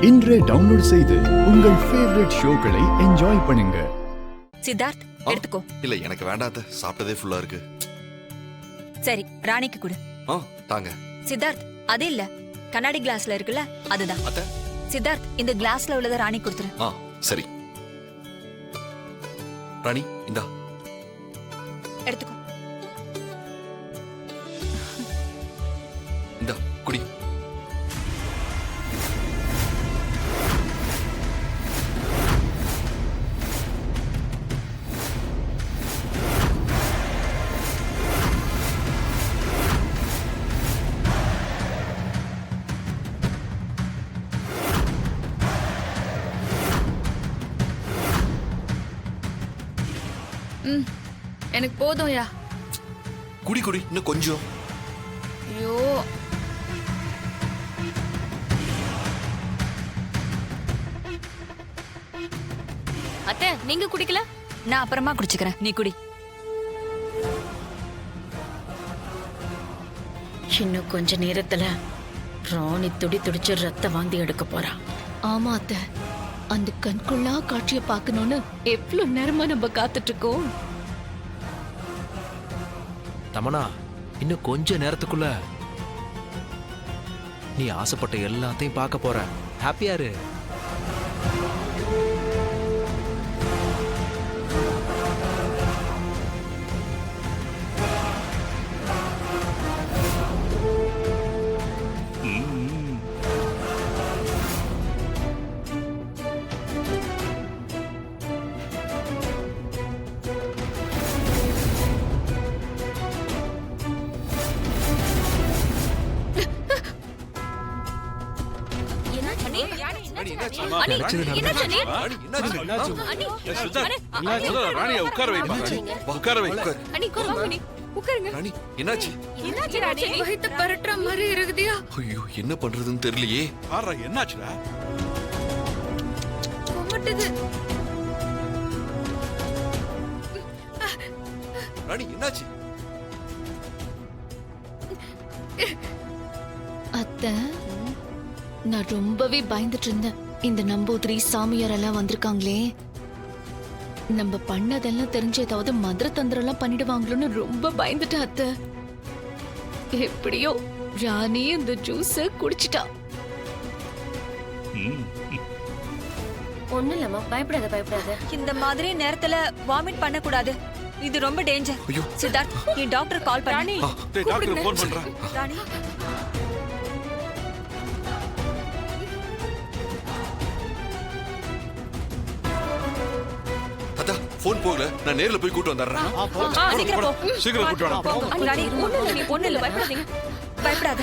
இன்றே டவுன்லோட் செய்து உங்கள் ஃபேவரட் ஷோக்களை என்ஜாய் பண்ணுங்க. சித்தார்த், எடுத்துக்கோ. இல்ல எனக்கு வேண்டாத, சாப்பிட்டதே ஃபுல்லா இருக்கு. சரி, ராணிக்கு கொடு. தாங்க. சித்தார்த், அது இல்ல, கண்ணாடி கிளாஸ்ல இருக்குல்ல, அதுதான். அத்த. சித்தார்த், இந்த கிளாஸ்ல உள்ளத ராணி கொடுத்துரு. சரி. ராணி, இந்தா. எடுத்துக்கோ. இந்தா, குடி. எனக்கு போதும்யா. குடி குடி, இன்னும் கொஞ்சம். ஐயோ, அத்தை நீங்க குடிக்கல? நான் அப்புறமா குடிச்சுக்கிறேன், நீ குடி. இன்னும் கொஞ்ச நேரத்துல ராணி துடிச்சு ரத்த வாந்தி எடுக்க போறா. ஆமா அத்தை, அந்த கண்குள்ளா காட்சிய பாக்கணும்னு எவ்வளவு நேரமா நம்ம காத்துட்டு இருக்கோம். தமனா, இன்னும் கொஞ்ச நேரத்துக்குள்ள நீ ஆசைப்பட்ட எல்லாத்தையும் பார்க்க போற. ஹாப்பியா இரு. என்ன பண்றதுன்னு தெரியலையே. என்னாச்சுடா? ராணி, என்னாச்சு? அத்தை, நான் ரொம்பவே பயந்துட்டு இருந்தேன். இந்த நம்பூதிரி சாமியார் எல்லாம் வந்திருக்காங்களே, நம்ம பண்ணதெல்லாம் தெரிஞ்ச ஏதாவது மந்திர தந்திரம் எல்லாம் பண்ணிடுவாங்களோன்னு ரொம்ப பயந்துட்டேன் அத்தை. எப்படியோ ராணி இந்த ஜூஸ குடிச்சிட்டா. ஒண்ணு இல்லம்மா, பயப்படாத. இந்த மாதிரி நேரத்துல வாமிட் பண்ண கூடாது, இது ரொம்ப டேஞ்சர். சித்தார்த், நீ டாக்டர் கால் பண்ணி. டாக்டர் ஃபோன் பண்றேன். ராணி, போன் போகல, நான் நேர்ல போய் கூட்டு வந்துடுறேன். சீக்கிரம் போ. சீக்கிரம் கூட்டு வாடா. ராணி, ஒண்ணு இல்ல, பயப்படாதீங்க, பயப்படாத.